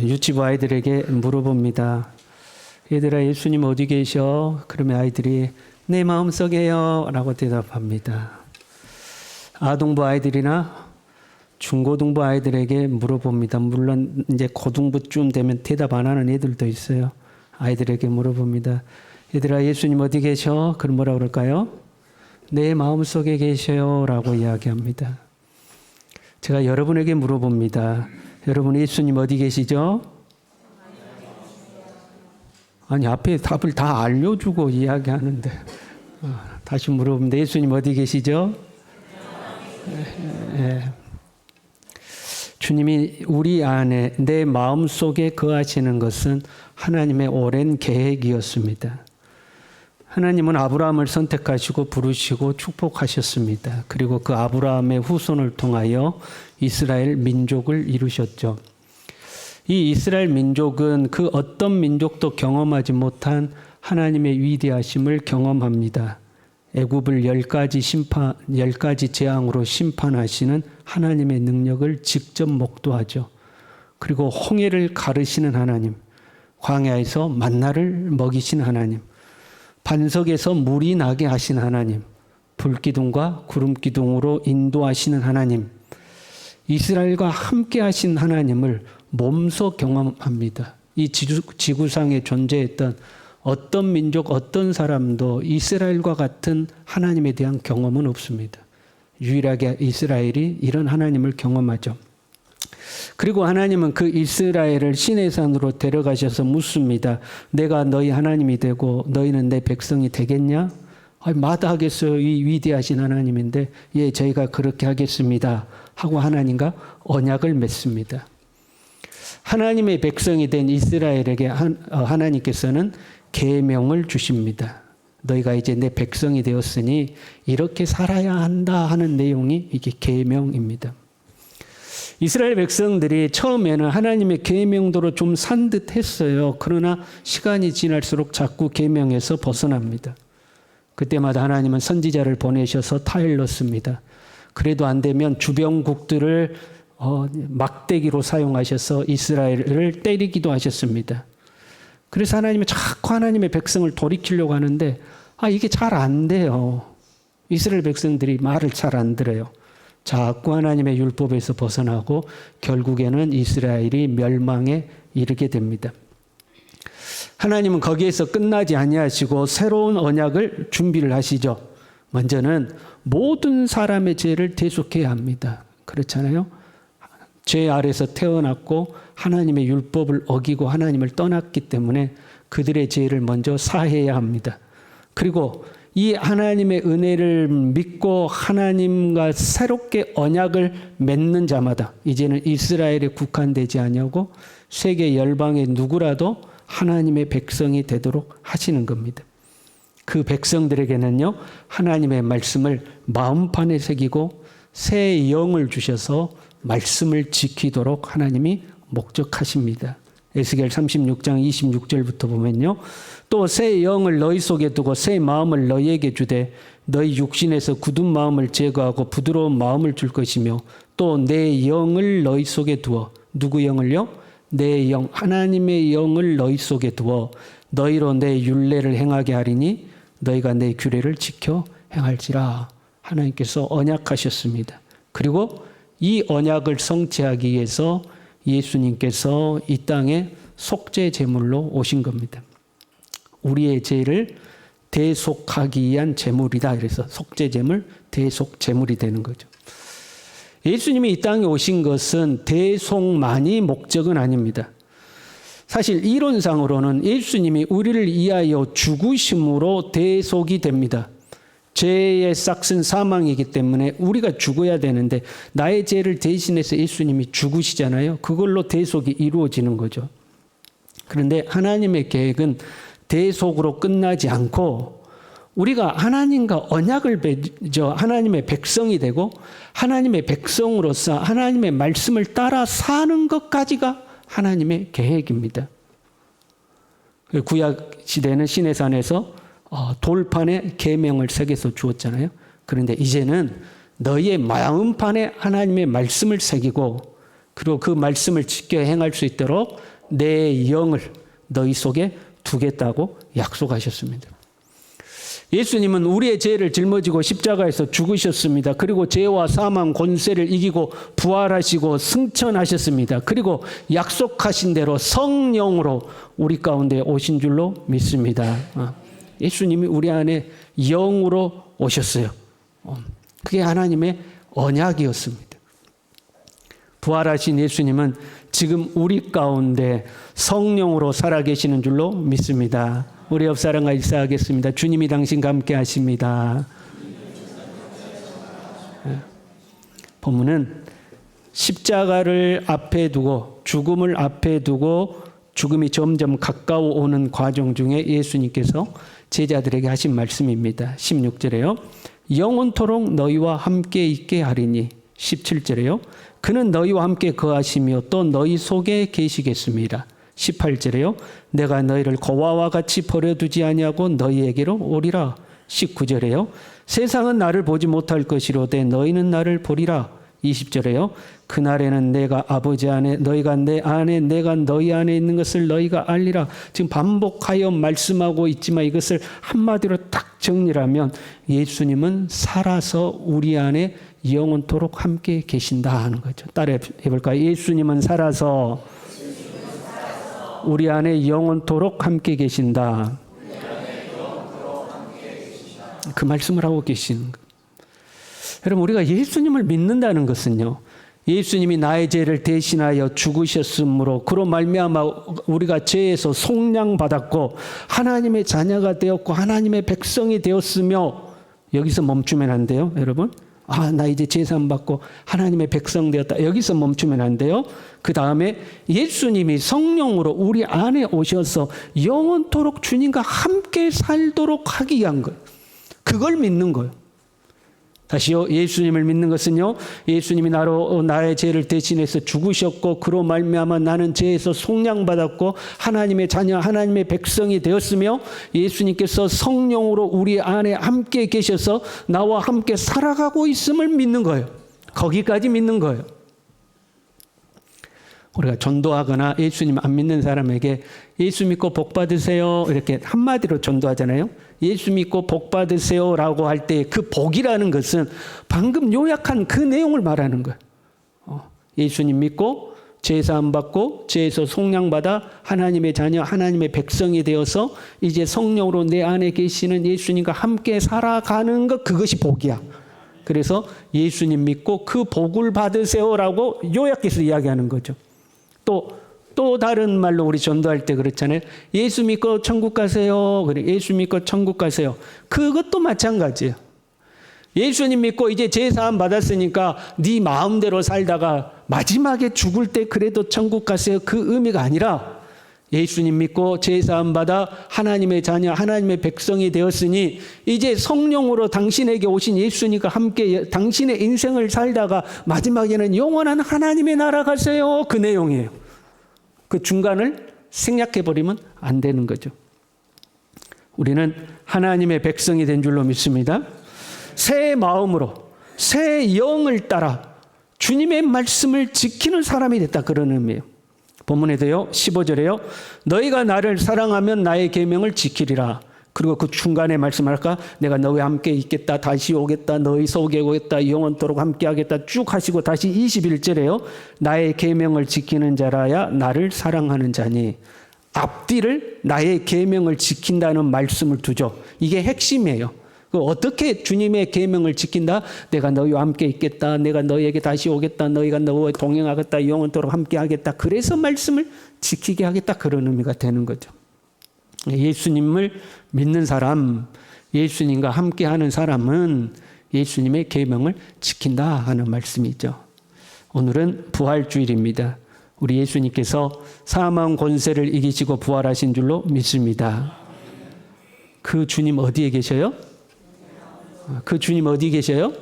유치부 아이들에게 물어봅니다. 얘들아, 예수님 어디 계셔? 그러면 아이들이 내 마음속에요 라고 대답합니다. 아동부 아이들이나 중고등부 아이들에게 물어봅니다. 물론 이제 고등부쯤 되면 대답 안 하는 애들도 있어요. 아이들에게 물어봅니다. 얘들아, 예수님 어디 계셔? 그럼 뭐라 그럴까요? 내 마음속에 계셔요 라고 이야기합니다. 제가 여러분에게 물어봅니다. 여러분, 예수님 어디 계시죠? 아니, 앞에 답을 다 알려주고 이야기하는데 다시 물어봅니다. 예수님 어디 계시죠? 주님이 우리 안에 내 마음속에 거하시는 것은 하나님의 오랜 계획이었습니다. 하나님은 아브라함을 선택하시고 부르시고 축복하셨습니다. 그리고 그 아브라함의 후손을 통하여 이스라엘 민족을 이루셨죠. 이 이스라엘 민족은 그 어떤 민족도 경험하지 못한 하나님의 위대하심을 경험합니다. 애굽을 10가지 재앙으로 심판하시는 하나님의 능력을 직접 목도하죠. 그리고 홍해를 가르시는 하나님, 광야에서 만나를 먹이신 하나님, 반석에서 물이 나게 하신 하나님, 불기둥과 구름기둥으로 인도하시는 하나님, 이스라엘과 함께 하신 하나님을 몸소 경험합니다. 이 지구상에 존재했던 어떤 민족, 어떤 사람도 이스라엘과 같은 하나님에 대한 경험은 없습니다. 유일하게 이스라엘이 이런 하나님을 경험하죠. 그리고 하나님은 그 이스라엘을 시내산으로 데려가셔서 묻습니다. 내가 너희 하나님이 되고 너희는 내 백성이 되겠냐? 마다하겠어요. 이 위대하신 하나님인데 예, 저희가 그렇게 하겠습니다 하고 하나님과 언약을 맺습니다. 하나님의 백성이 된 이스라엘에게 하나님께서는 계명을 주십니다. 너희가 이제 내 백성이 되었으니 이렇게 살아야 한다 하는 내용이 이게 계명입니다. 이스라엘 백성들이 처음에는 하나님의 계명대로 좀 산 듯 했어요. 그러나 시간이 지날수록 자꾸 계명에서 벗어납니다. 그때마다 하나님은 선지자를 보내셔서 타일렀습니다. 그래도 안 되면 주변국들을 막대기로 사용하셔서 이스라엘을 때리기도 하셨습니다. 그래서 하나님은 자꾸 하나님의 백성을 돌이키려고 하는데 이게 잘 안 돼요. 이스라엘 백성들이 말을 잘 안 들어요. 자꾸 하나님의 율법에서 벗어나고 결국에는 이스라엘이 멸망에 이르게 됩니다. 하나님은 거기에서 끝나지 아니하시고 새로운 언약을 준비를 하시죠. 먼저는 모든 사람의 죄를 대속해야 합니다. 그렇잖아요. 죄 아래서 태어났고 하나님의 율법을 어기고 하나님을 떠났기 때문에 그들의 죄를 먼저 사해야 합니다. 그리고 이 하나님의 은혜를 믿고 하나님과 새롭게 언약을 맺는 자마다 이제는 이스라엘에 국한되지 아니하고 세계 열방의 누구라도 하나님의 백성이 되도록 하시는 겁니다. 그 백성들에게는요, 하나님의 말씀을 마음판에 새기고 새 영을 주셔서 말씀을 지키도록 하나님이 목적하십니다. 에스겔 36장 26절부터 보면요. 또 새 영을 너희 속에 두고 새 마음을 너희에게 주되 너희 육신에서 굳은 마음을 제거하고 부드러운 마음을 줄 것이며 또 내 영을 너희 속에 두어 누구 영을요? 내 영, 하나님의 영을 너희 속에 두어 너희로 내 율례를 행하게 하리니 너희가 내 규례를 지켜 행할지라. 하나님께서 언약하셨습니다. 그리고 이 언약을 성취하기 위해서 예수님께서 이 땅에 속죄 제물로 오신 겁니다. 우리의 죄를 대속하기 위한 제물이다. 그래서 속죄 제물, 대속 제물이 되는 거죠. 예수님이 이 땅에 오신 것은 대속만이 목적은 아닙니다. 사실 이론상으로는 예수님이 우리를 위하여 죽으심으로 대속이 됩니다. 죄의 싹은 사망이기 때문에 우리가 죽어야 되는데 나의 죄를 대신해서 예수님이 죽으시잖아요. 그걸로 대속이 이루어지는 거죠. 그런데 하나님의 계획은 대속으로 끝나지 않고 우리가 하나님과 언약을 맺어 하나님의 백성이 되고 하나님의 백성으로서 하나님의 말씀을 따라 사는 것까지가 하나님의 계획입니다. 구약 시대는 시내산에서 돌판에 계명을 새겨서 주었잖아요. 그런데 이제는 너희의 마음판에 하나님의 말씀을 새기고 그리고 그 말씀을 지켜 행할 수 있도록 내 영을 너희 속에 두겠다고 약속하셨습니다. 예수님은 우리의 죄를 짊어지고 십자가에서 죽으셨습니다. 그리고 죄와 사망 권세를 이기고 부활하시고 승천하셨습니다. 그리고 약속하신 대로 성령으로 우리 가운데 오신 줄로 믿습니다. 예수님이 우리 안에 영으로 오셨어요. 그게 하나님의 언약이었습니다. 부활하신 예수님은 지금 우리 가운데 성령으로 살아계시는 줄로 믿습니다. 우리 옆 사람과 일사하겠습니다. 주님이 당신과 함께 하십니다. 본문은 십자가를 앞에 두고 죽음을 앞에 두고 죽음이 점점 가까워 오는 과정 중에 예수님께서 제자들에게 하신 말씀입니다. 16절에요. 영원토록 너희와 함께 있게 하리니. 17절에요. 그는 너희와 함께 거하시며 또 너희 속에 계시겠습니다. 18절에요. 내가 너희를 고아와 같이 버려두지 아니하고 너희에게로 오리라. 19절에요. 세상은 나를 보지 못할 것이로되 너희는 나를 보리라. 20절에요. 그날에는 내가 아버지 안에 너희가 내 안에 내가 너희 안에 있는 것을 너희가 알리라. 지금 반복하여 말씀하고 있지만 이것을 한마디로 딱 정리하면 예수님은 살아서 우리 안에 영원토록 함께 계신다 하는 거죠. 따라해 볼까요? 예수님은 살아서 우리 안에 영원토록 함께 계신다. 그 말씀을 하고 계시는 거예요. 여러분, 우리가 예수님을 믿는다는 것은요, 예수님이 나의 죄를 대신하여 죽으셨으므로 그로 말미암아 우리가 죄에서 속량받았고 하나님의 자녀가 되었고 하나님의 백성이 되었으며, 여기서 멈추면 안 돼요, 여러분. 나 이제 제사함 받고 하나님의 백성 되었다. 여기서 멈추면 안 돼요. 그 다음에 예수님이 성령으로 우리 안에 오셔서 영원토록 주님과 함께 살도록 하기 위한 거예요. 그걸 믿는 거예요. 다시요. 예수님을 믿는 것은요, 예수님이 나로 나의 죄를 대신해서 죽으셨고 그로 말미암아 나는 죄에서 속량받았고 하나님의 자녀 하나님의 백성이 되었으며 예수님께서 성령으로 우리 안에 함께 계셔서 나와 함께 살아가고 있음을 믿는 거예요. 거기까지 믿는 거예요. 우리가 전도하거나 예수님 안 믿는 사람에게 예수 믿고 복 받으세요 이렇게 한마디로 전도하잖아요. 예수 믿고 복 받으세요라고 할 때 그 복이라는 것은 방금 요약한 그 내용을 말하는 거예요. 예수님 믿고 죄사함 받고 죄에서 속량받아 하나님의 자녀 하나님의 백성이 되어서 이제 성령으로 내 안에 계시는 예수님과 함께 살아가는 것, 그것이 복이야. 그래서 예수님 믿고 그 복을 받으세요라고 요약해서 이야기하는 거죠. 또 다른 말로 우리 전도할 때 그렇잖아요. 예수 믿고 천국 가세요. 그래, 예수 믿고 천국 가세요. 그것도 마찬가지예요. 예수님 믿고 이제 제사함 받았으니까 네 마음대로 살다가 마지막에 죽을 때 그래도 천국 가세요. 그 의미가 아니라 예수님 믿고 제사함 받아 하나님의 자녀 하나님의 백성이 되었으니 이제 성령으로 당신에게 오신 예수님과 함께 당신의 인생을 살다가 마지막에는 영원한 하나님의 나라 가세요. 그 내용이에요. 그 중간을 생략해버리면 안 되는 거죠. 우리는 하나님의 백성이 된 줄로 믿습니다. 새 마음으로 새 영을 따라 주님의 말씀을 지키는 사람이 됐다, 그런 의미예요. 본문에도요, 15절에요. 너희가 나를 사랑하면 나의 계명을 지키리라. 그리고 그 중간에 말씀할까? 내가 너희와 함께 있겠다. 다시 오겠다. 너희 속에 오겠다. 영원토록 함께 하겠다. 쭉 하시고 다시 21절에요. 나의 계명을 지키는 자라야 나를 사랑하는 자니. 앞뒤를 나의 계명을 지킨다는 말씀을 두죠. 이게 핵심이에요. 어떻게 주님의 계명을 지킨다? 내가 너희와 함께 있겠다. 내가 너희에게 다시 오겠다. 너희가 너희와 동행하겠다. 영원토록 함께 하겠다. 그래서 말씀을 지키게 하겠다. 그런 의미가 되는 거죠. 예수님을 믿는 사람, 예수님과 함께하는 사람은 예수님의 계명을 지킨다 하는 말씀이죠. 오늘은 부활주일입니다. 우리 예수님께서 사망 권세를 이기시고 부활하신 줄로 믿습니다. 그 주님 어디에 계셔요? 그 주님 어디 계셔요?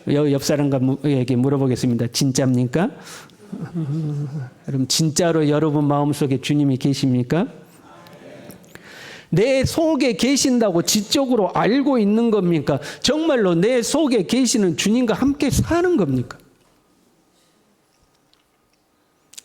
옆 사람에게 물어보겠습니다. 진짜입니까? 여러분, 진짜로 여러분 마음속에 주님이 계십니까? 내 속에 계신다고 지적으로 알고 있는 겁니까? 정말로 내 속에 계시는 주님과 함께 사는 겁니까?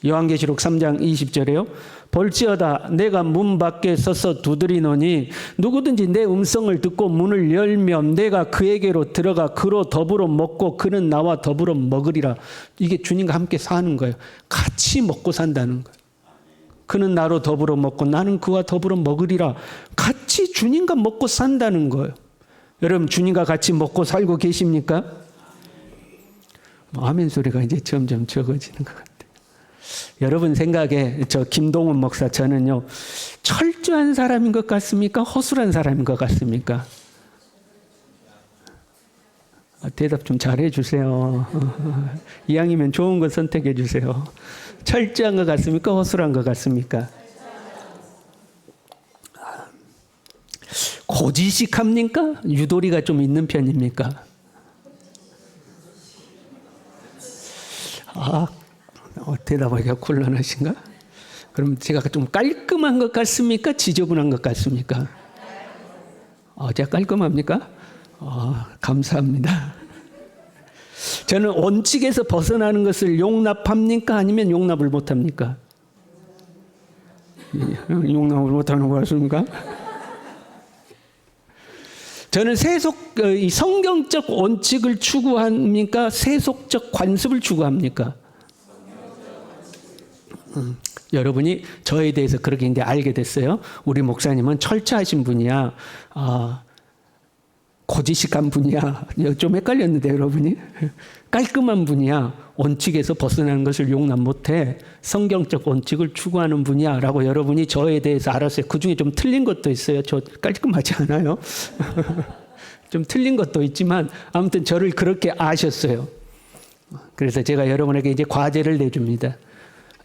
요한계시록 3장 20절에요. 볼지어다 내가 문 밖에 서서 두드리노니 누구든지 내 음성을 듣고 문을 열면 내가 그에게로 들어가 그로 더불어 먹고 그는 나와 더불어 먹으리라. 이게 주님과 함께 사는 거예요. 같이 먹고 산다는 거예요. 그는 나로 더불어 먹고 나는 그와 더불어 먹으리라. 같이 주님과 먹고 산다는 거예요. 여러분 주님과 같이 먹고 살고 계십니까? 아멘 소리가 이제 점점 적어지는 것 같아요. 여러분 생각에 저 김동훈 목사 저는요 철저한 사람인 것 같습니까? 허술한 사람인 것 같습니까? 대답 좀 잘해 주세요. 이왕이면 좋은 거 선택해 주세요. 철저한 것 같습니까? 허술한 것 같습니까? 고지식합니까? 유도리가 좀 있는 편입니까? 대답하기가 곤란하신가? 그럼 제가 좀 깔끔한 것 같습니까? 지저분한 것 같습니까? 제가 깔끔합니까? 감사합니다. 저는 원칙에서 벗어나는 것을 용납합니까? 아니면 용납을 못합니까? 용납을 못하는 것 같습니까? 저는 성경적 원칙을 추구합니까? 세속적 관습을 추구합니까? 여러분이 저에 대해서 그렇게 이제 알게 됐어요. 우리 목사님은 철저하신 분이야. 고지식한 분이야. 좀 헷갈렸는데 여러분이. 깔끔한 분이야. 원칙에서 벗어나는 것을 용납 못해. 성경적 원칙을 추구하는 분이야. 라고 여러분이 저에 대해서 알았어요. 그중에 좀 틀린 것도 있어요. 저 깔끔하지 않아요? 좀 틀린 것도 있지만 아무튼 저를 그렇게 아셨어요. 그래서 제가 여러분에게 이제 과제를 내줍니다.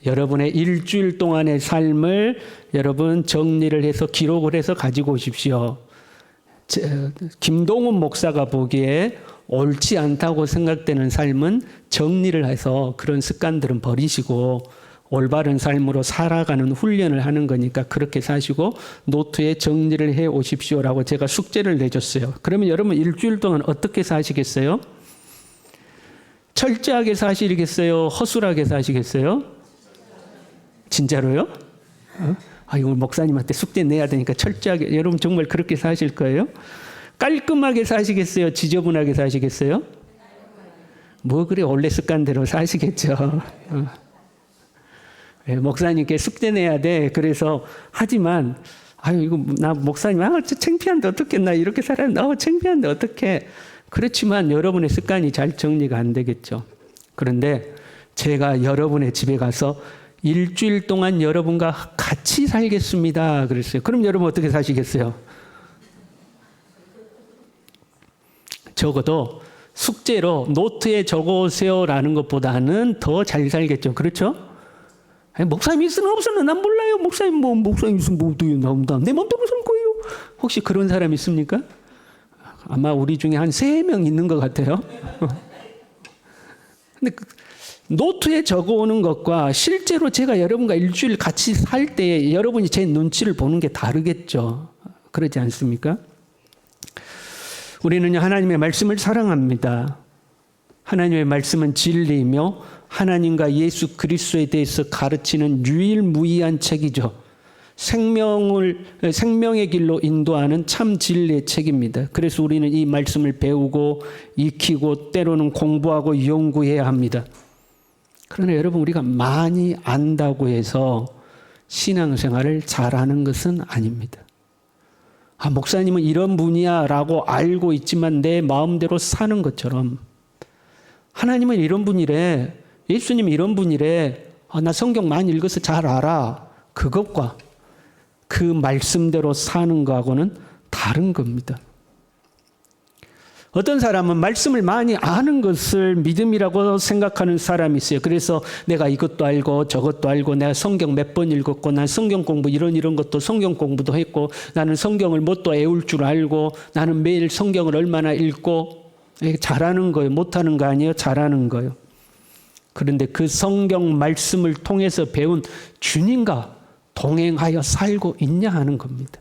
여러분의 일주일 동안의 삶을 여러분 정리를 해서 기록을 해서 가지고 오십시오. 김동훈 목사가 보기에 옳지 않다고 생각되는 삶은 정리를 해서 그런 습관들은 버리시고 올바른 삶으로 살아가는 훈련을 하는 거니까 그렇게 사시고 노트에 정리를 해 오십시오라고 제가 숙제를 내줬어요. 그러면 여러분 일주일 동안 어떻게 사시겠어요? 철저하게 사시겠어요? 허술하게 사시겠어요? 진짜로요? 이거 목사님한테 숙제 내야 되니까 철저하게. 여러분 정말 그렇게 사실 거예요? 깔끔하게 사시겠어요? 지저분하게 사시겠어요? 뭐 그래 원래 습관대로 사시겠죠. 목사님께 숙제 내야 돼. 그래서 하지만 이거 나 목사님 창피한데 어떡해. 나 이렇게 살았는데 창피한데 어떡해. 그렇지만 여러분의 습관이 잘 정리가 안 되겠죠. 그런데 제가 여러분의 집에 가서 일주일 동안 여러분과 같이 살겠습니다. 그랬어요. 그럼 여러분 어떻게 사시겠어요? 적어도 숙제로 노트에 적어오세요라는 것보다는 더 잘 살겠죠. 그렇죠? 목사님 있으나 없으나 난 몰라요. 목사님 있으면 뭐 어떻게 나온다. 내 마음대로 살 거예요. 혹시 그런 사람 있습니까? 아마 우리 중에 한 3명 있는 것 같아요. 근데 노트에 적어오는 것과 실제로 제가 여러분과 일주일 같이 살 때 여러분이 제 눈치를 보는 게 다르겠죠. 그러지 않습니까? 우리는 하나님의 말씀을 사랑합니다. 하나님의 말씀은 진리이며 하나님과 예수 그리스도에 대해서 가르치는 유일무이한 책이죠. 생명의 길로 인도하는 참 진리의 책입니다. 그래서 우리는 이 말씀을 배우고 익히고 때로는 공부하고 연구해야 합니다. 그러나 여러분 우리가 많이 안다고 해서 신앙생활을 잘하는 것은 아닙니다. 목사님은 이런 분이야 라고 알고 있지만 내 마음대로 사는 것처럼 하나님은 이런 분이래. 예수님이 이런 분이래. 나 성경 많이 읽어서 잘 알아. 그것과 그 말씀대로 사는 거하고는 다른 겁니다. 어떤 사람은 말씀을 많이 아는 것을 믿음이라고 생각하는 사람이 있어요. 그래서 내가 이것도 알고 저것도 알고 내가 성경 몇 번 읽었고 난 성경 공부 이런 것도 성경 공부도 했고 나는 성경을 뭣도 애울 줄 알고 나는 매일 성경을 얼마나 읽고 잘하는 거예요. 못하는 거 아니에요. 잘하는 거예요. 그런데 그 성경 말씀을 통해서 배운 주님과 동행하여 살고 있냐 하는 겁니다.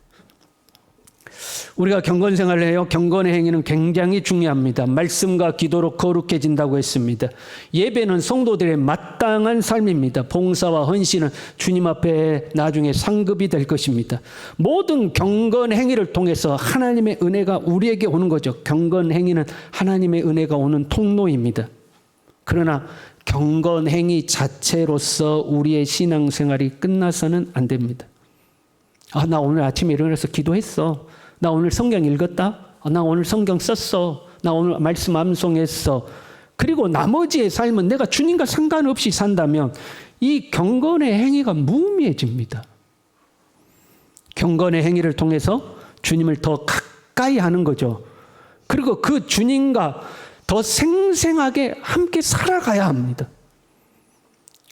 우리가 경건 생활을 해요. 경건의 행위는 굉장히 중요합니다. 말씀과 기도로 거룩해진다고 했습니다. 예배는 성도들의 마땅한 삶입니다. 봉사와 헌신은 주님 앞에 나중에 상급이 될 것입니다. 모든 경건 행위를 통해서 하나님의 은혜가 우리에게 오는 거죠. 경건 행위는 하나님의 은혜가 오는 통로입니다. 그러나 경건 행위 자체로서 우리의 신앙생활이 끝나서는 안 됩니다. 나 오늘 아침에 일어나서 기도했어. 나 오늘 성경 읽었다. 나 오늘 성경 썼어. 나 오늘 말씀 암송했어. 그리고 나머지의 삶은 내가 주님과 상관없이 산다면 이 경건의 행위가 무의미해집니다. 경건의 행위를 통해서 주님을 더 가까이 하는 거죠. 그리고 그 주님과 더 생생하게 함께 살아가야 합니다.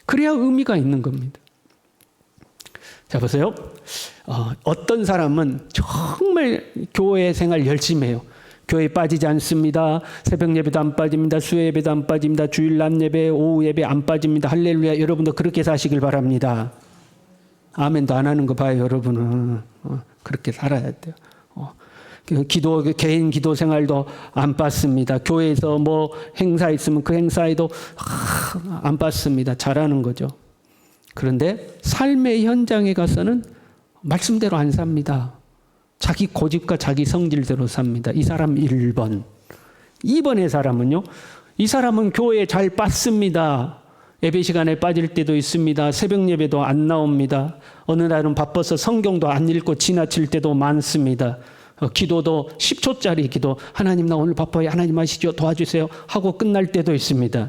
그래야 의미가 있는 겁니다. 자, 보세요. 어떤 사람은 정말 교회 생활 열심히 해요. 교회에 빠지지 않습니다. 새벽 예배도 안 빠집니다. 수요 예배도 안 빠집니다. 주일 낮 예배, 오후 예배 안 빠집니다. 할렐루야. 여러분도 그렇게 사시길 바랍니다. 아멘도 안 하는 거 봐요, 여러분은. 그렇게 살아야 돼요. 개인 기도 생활도 안 빠습니다. 교회에서 뭐 행사 있으면 그 행사에도 안 빠습니다. 잘하는 거죠. 그런데 삶의 현장에 가서는 말씀대로 안 삽니다. 자기 고집과 자기 성질대로 삽니다. 이 사람 1번. 2번의 사람은요. 이 사람은 교회에 잘 빠습니다. 예배 시간에 빠질 때도 있습니다. 새벽 예배도 안 나옵니다. 어느 날은 바빠서 성경도 안 읽고 지나칠 때도 많습니다. 기도도 10초짜리 기도. 하나님 나 오늘 바빠요. 하나님 아시죠? 도와주세요. 하고 끝날 때도 있습니다.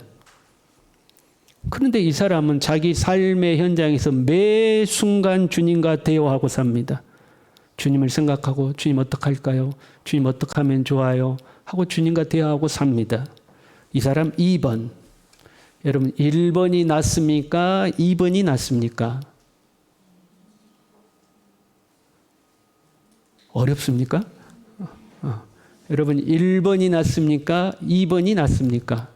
그런데 이 사람은 자기 삶의 현장에서 매 순간 주님과 대화하고 삽니다. 주님을 생각하고 주님 어떡할까요? 주님 어떡하면 좋아요? 하고 주님과 대화하고 삽니다. 이 사람 2번. 여러분 1번이 낫습니까? 2번이 낫습니까? 어렵습니까? 여러분 1번이 낫습니까? 2번이 낫습니까?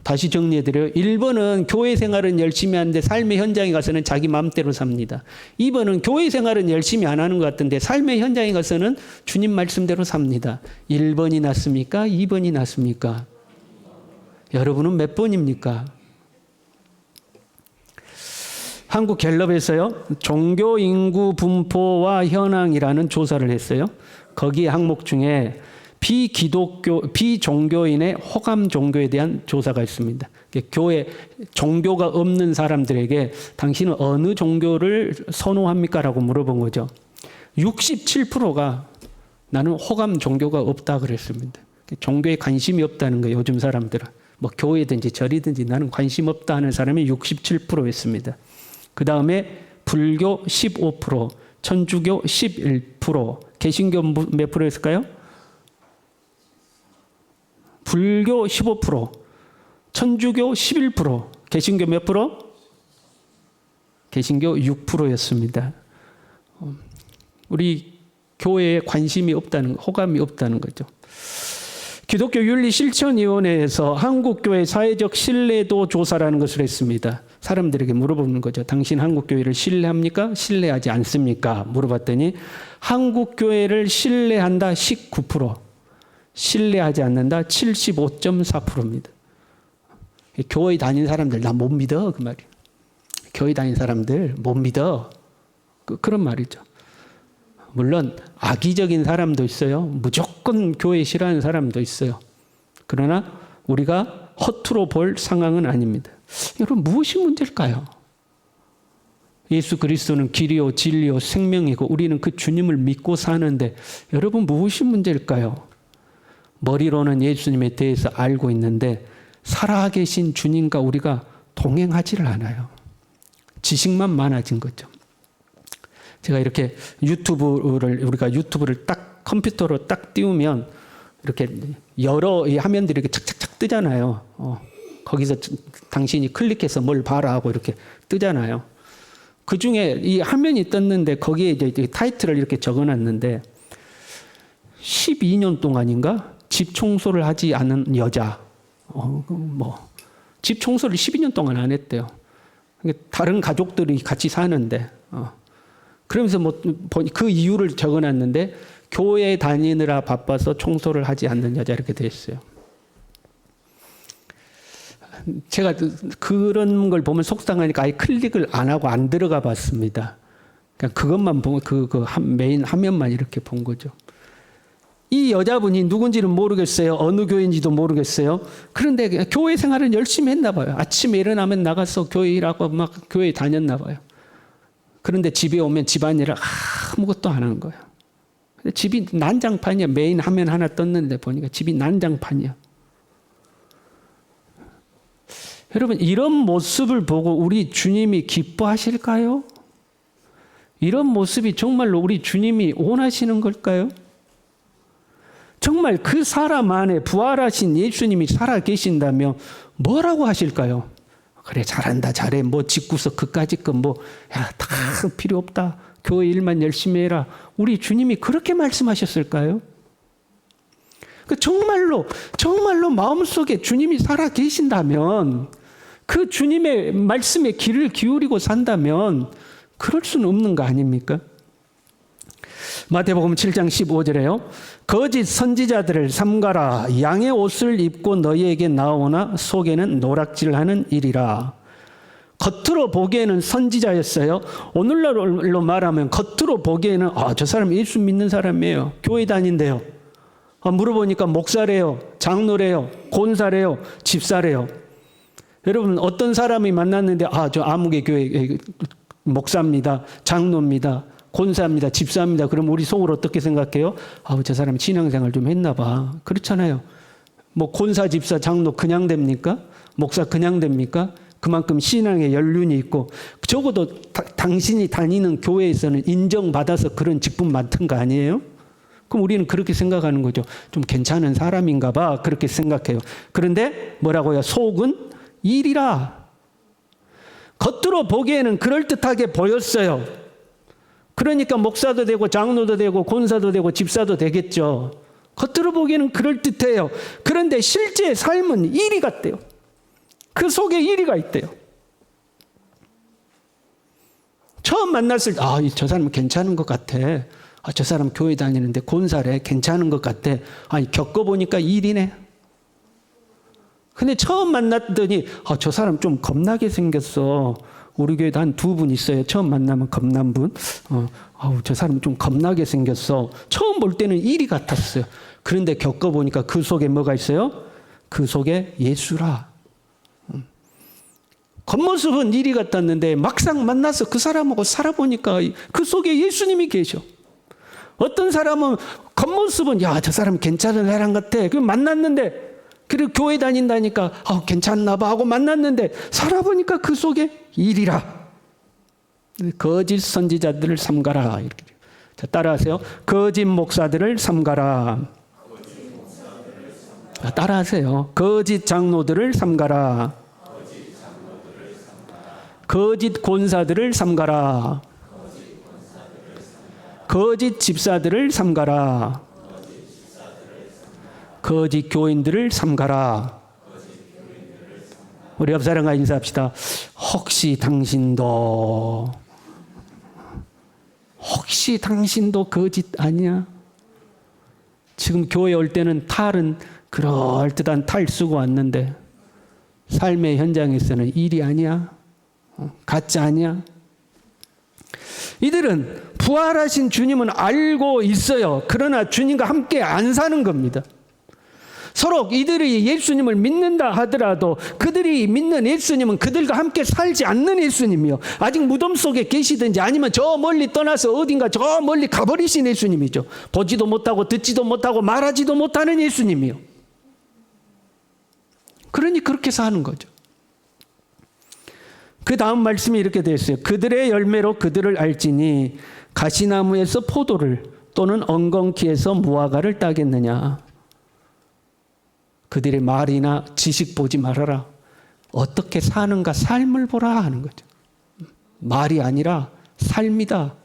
다시 정리해드려요. 1번은 교회 생활은 열심히 하는데 삶의 현장에 가서는 자기 마음대로 삽니다. 2번은 교회 생활은 열심히 안 하는 것 같은데 삶의 현장에 가서는 주님 말씀대로 삽니다. 1번이 낫습니까? 2번이 낫습니까? 여러분은 몇 번입니까? 한국갤럽에서요. 종교 인구 분포와 현황이라는 조사를 했어요. 거기 항목 중에 비종교인의 호감 종교에 대한 조사가 있습니다. 교회 종교가 없는 사람들에게 당신은 어느 종교를 선호합니까? 라고 물어본 거죠. 67%가 나는 호감 종교가 없다 그랬습니다. 종교에 관심이 없다는 거예요. 요즘 사람들은. 뭐 교회든지 절이든지 나는 관심 없다 하는 사람이 67%였습니다. 그 다음에 불교 15%, 천주교 11%, 개신교 몇 프로였을까요? 불교 15%, 천주교 11%, 개신교 몇 프로? 개신교 6%였습니다. 우리 교회에 관심이 없다는, 호감이 없다는 거죠. 기독교 윤리실천위원회에서 한국교회 사회적 신뢰도 조사라는 것을 했습니다. 사람들에게 물어보는 거죠. 당신 한국교회를 신뢰합니까? 신뢰하지 않습니까? 물어봤더니 한국교회를 신뢰한다 19%, 신뢰하지 않는다 75.4%입니다. 교회 다니는 사람들 나 못 믿어 그 말이에요. 교회 다니는 사람들 못 믿어. 그런 말이죠. 물론 악의적인 사람도 있어요. 무조건 교회 싫어하는 사람도 있어요. 그러나 우리가 허투루 볼 상황은 아닙니다. 여러분 무엇이 문제일까요? 예수 그리스도는 길이요 진리요 생명이고 우리는 그 주님을 믿고 사는데 여러분 무엇이 문제일까요? 머리로는 예수님에 대해서 알고 있는데 살아계신 주님과 우리가 동행하지를 않아요. 지식만 많아진 거죠. 제가 이렇게 우리가 유튜브를 딱 컴퓨터로 딱 띄우면 이렇게 여러 화면들이 이렇게 착착착 뜨잖아요. 거기서 당신이 클릭해서 뭘 봐라 하고 이렇게 뜨잖아요. 그 중에 이 화면이 떴는데 거기에 이제 타이틀을 이렇게 적어 놨는데 12년 동안인가? 집 청소를 하지 않은 여자. 집 청소를 12년 동안 안 했대요. 다른 가족들이 같이 사는데. 그러면서 뭐 그 이유를 적어놨는데 교회 다니느라 바빠서 청소를 하지 않는 여자 이렇게 돼 있어요. 제가 그런 걸 보면 속상하니까 아예 클릭을 안 하고 안 들어가 봤습니다. 그냥 그것만 보고 메인 화면만 이렇게 본 거죠. 이 여자분이 누군지는 모르겠어요. 어느 교회인지도 모르겠어요. 그런데 교회 생활은 열심히 했나 봐요. 아침에 일어나면 나가서 교회 일하고 막 교회 다녔나 봐요. 그런데 집에 오면 집안일을 아무것도 안 하는 거예요. 집이 난장판이야. 메인 화면 하나 떴는데 보니까 집이 난장판이야. 여러분, 이런 모습을 보고 우리 주님이 기뻐하실까요? 이런 모습이 정말로 우리 주님이 원하시는 걸까요? 정말 그 사람 안에 부활하신 예수님이 살아 계신다면 뭐라고 하실까요? 그래, 잘한다, 잘해. 뭐 집구석 그까짓 건 뭐, 야, 다 필요 없다. 교회 일만 열심히 해라. 우리 주님이 그렇게 말씀하셨을까요? 정말로 마음속에 주님이 살아 계신다면, 그 주님의 말씀에 귀를 기울이고 산다면 그럴 수는 없는 거 아닙니까? 마태복음 7장 15절에요. 거짓 선지자들을 삼가라. 양의 옷을 입고 너희에게 나오나 속에는 노락질하는 일이라. 겉으로 보기에는 선지자였어요. 오늘날로 말하면 겉으로 보기에는 저 사람 예수 믿는 사람이에요. 교회 다닌대요. 물어보니까 목사래요. 장로래요. 권사래요. 집사래요. 여러분, 어떤 사람이 만났는데 저 아무개 교회 목사입니다. 장로입니다. 권사입니다. 집사입니다. 그럼 우리 속으로 어떻게 생각해요? 저 사람이 신앙생활 좀 했나 봐. 그렇잖아요. 뭐 권사, 집사, 장로 그냥 됩니까? 목사 그냥 됩니까? 그만큼 신앙에 연륜이 있고 적어도 당신이 다니는 교회에서는 인정받아서 그런 직분 맡은 거 아니에요? 그럼 우리는 그렇게 생각하는 거죠. 좀 괜찮은 사람인가 봐. 그렇게 생각해요. 그런데 뭐라고요? 속은 일이라. 겉으로 보기에는 그럴듯하게 보였어요. 그러니까 목사도 되고 장로도 되고 권사도 되고 집사도 되겠죠. 겉으로 보기에는 그럴듯해요. 그런데 실제 삶은 일이 같대요. 그 속에 일이가 있대요. 처음 만났을 때 저 사람은 괜찮은 것 같아. 저 사람 교회 다니는데 권사래. 괜찮은 것 같아. 겪어보니까 일이네. 근데 처음 만났더니 저 사람 좀 겁나게 생겼어. 우리 교회도 한 2분 있어요. 처음 만나면 겁난 분. 저 사람 좀 겁나게 생겼어. 처음 볼 때는 일이 같았어요. 그런데 겪어보니까 그 속에 뭐가 있어요? 그 속에 예수라. 겉모습은 일이 같았는데 막상 만나서 그 사람하고 살아보니까 그 속에 예수님이 계셔. 어떤 사람은 겉모습은 저 사람 괜찮은 사람 같아. 그 만났는데 그리고 교회 다닌다니까 괜찮나 봐 하고 만났는데 살아보니까 그 속에 일이라. 거짓 선지자들을 삼가라. 자, 따라하세요. 거짓 목사들을 삼가라. 따라하세요. 거짓 장로들을 삼가라. 거짓 권사들을 삼가라. 거짓 집사들을 삼가라. 거짓 교인들을 삼가라. 우리 옆 사람과 인사합시다. 혹시 당신도 거짓 아니야? 지금 교회 올 때는 탈은 그럴듯한 탈 쓰고 왔는데 삶의 현장에서는 일이 아니야? 가짜 아니야? 이들은 부활하신 주님은 알고 있어요. 그러나 주님과 함께 안 사는 겁니다. 서로 이들이 예수님을 믿는다 하더라도 그들이 믿는 예수님은 그들과 함께 살지 않는 예수님이요. 아직 무덤 속에 계시든지 아니면 저 멀리 떠나서 어딘가 저 멀리 가버리신 예수님이죠. 보지도 못하고 듣지도 못하고 말하지도 못하는 예수님이요. 그러니 그렇게 사는 거죠. 그 다음 말씀이 이렇게 되어 있어요. 그들의 열매로 그들을 알지니 가시나무에서 포도를 또는 엉겅퀴에서 무화과를 따겠느냐. 그들의 말이나 지식 보지 말아라. 어떻게 사는가 삶을 보라 하는 거죠. 말이 아니라 삶이다.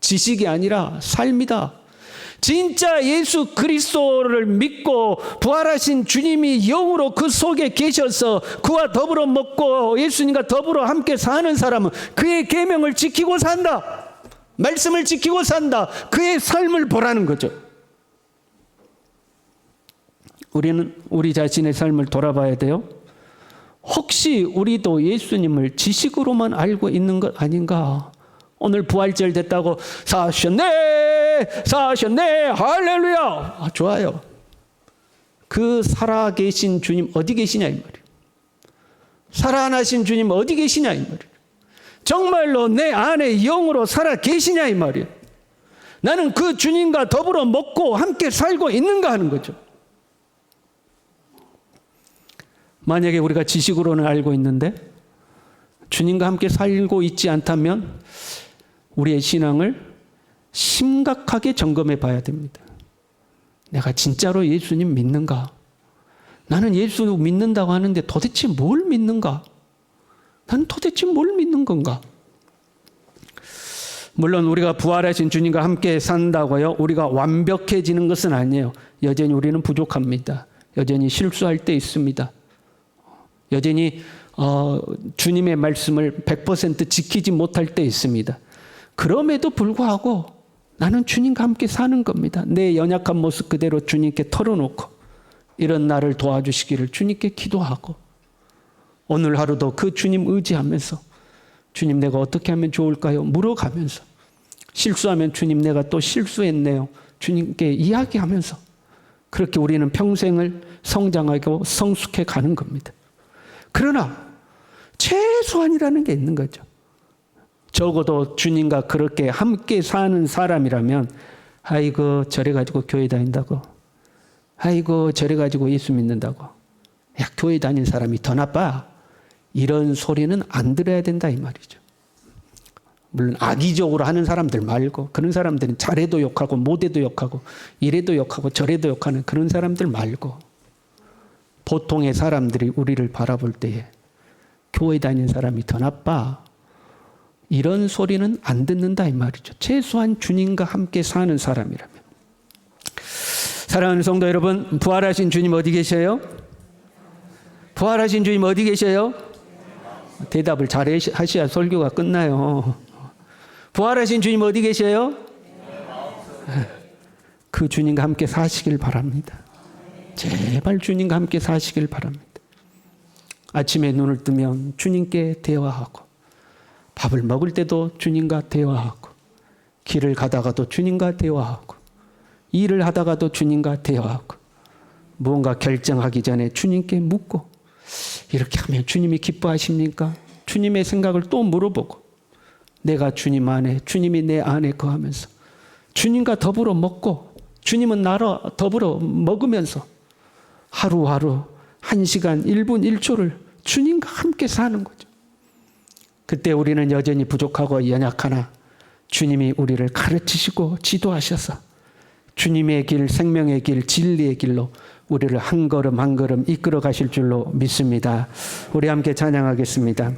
지식이 아니라 삶이다. 진짜 예수 그리스도를 믿고 부활하신 주님이 영으로 그 속에 계셔서 그와 더불어 먹고 예수님과 더불어 함께 사는 사람은 그의 계명을 지키고 산다. 말씀을 지키고 산다. 그의 삶을 보라는 거죠. 우리는 우리 자신의 삶을 돌아봐야 돼요. 혹시 우리도 예수님을 지식으로만 알고 있는 것 아닌가? 오늘 부활절 됐다고 사셨네 할렐루야. 좋아요. 그 살아계신 주님 어디 계시냐 이 말이에요. 살아나신 주님 어디 계시냐 이 말이에요. 정말로 내 안에 영으로 살아 계시냐 이 말이에요. 나는 그 주님과 더불어 먹고 함께 살고 있는가 하는 거죠. 만약에 우리가 지식으로는 알고 있는데 주님과 함께 살고 있지 않다면 우리의 신앙을 심각하게 점검해 봐야 됩니다. 내가 진짜로 예수님 믿는가? 나는 예수 믿는다고 하는데 도대체 뭘 믿는가? 나는 도대체 뭘 믿는 건가? 물론 우리가 부활하신 주님과 함께 산다고요. 우리가 완벽해지는 것은 아니에요. 여전히 우리는 부족합니다. 여전히 실수할 때 있습니다. 여전히 주님의 말씀을 100% 지키지 못할 때 있습니다. 그럼에도 불구하고 나는 주님과 함께 사는 겁니다. 내 연약한 모습 그대로 주님께 털어놓고 이런 나를 도와주시기를 주님께 기도하고 오늘 하루도 그 주님 의지하면서 주님 내가 어떻게 하면 좋을까요? 물어가면서 실수하면 주님 내가 또 실수했네요. 주님께 이야기하면서 그렇게 우리는 평생을 성장하고 성숙해 가는 겁니다. 그러나 최소한이라는 게 있는 거죠. 적어도 주님과 그렇게 함께 사는 사람이라면 아이고 저래 가지고 교회 다닌다고 아이고 저래 가지고 예수 믿는다고 야 교회 다닌 사람이 더 나빠 이런 소리는 안 들어야 된다 이 말이죠. 물론 악의적으로 하는 사람들 말고 그런 사람들은 잘해도 욕하고 못해도 욕하고 이래도 욕하고 저래도 욕하는 그런 사람들 말고 보통의 사람들이 우리를 바라볼 때에 교회 다닌 사람이 더 나빠 이런 소리는 안 듣는다 이 말이죠. 최소한 주님과 함께 사는 사람이라면. 사랑하는 성도 여러분, 부활하신 주님 어디 계셔요? 부활하신 주님 어디 계셔요? 대답을 잘 하셔야 설교가 끝나요. 부활하신 주님 어디 계셔요? 그 주님과 함께 사시길 바랍니다. 제발 주님과 함께 사시길 바랍니다. 아침에 눈을 뜨면 주님께 대화하고 밥을 먹을 때도 주님과 대화하고 길을 가다가도 주님과 대화하고 일을 하다가도 주님과 대화하고 무언가 결정하기 전에 주님께 묻고 이렇게 하면 주님이 기뻐하십니까? 주님의 생각을 또 물어보고 내가 주님 안에 주님이 내 안에 거하면서 주님과 더불어 먹고 주님은 나로 더불어 먹으면서 하루하루 1시간 1분 1초를 주님과 함께 사는 거죠. 그때 우리는 여전히 부족하고 연약하나 주님이 우리를 가르치시고 지도하셔서 주님의 길, 생명의 길, 진리의 길로 우리를 한 걸음 한 걸음 이끌어 가실 줄로 믿습니다. 우리 함께 찬양하겠습니다.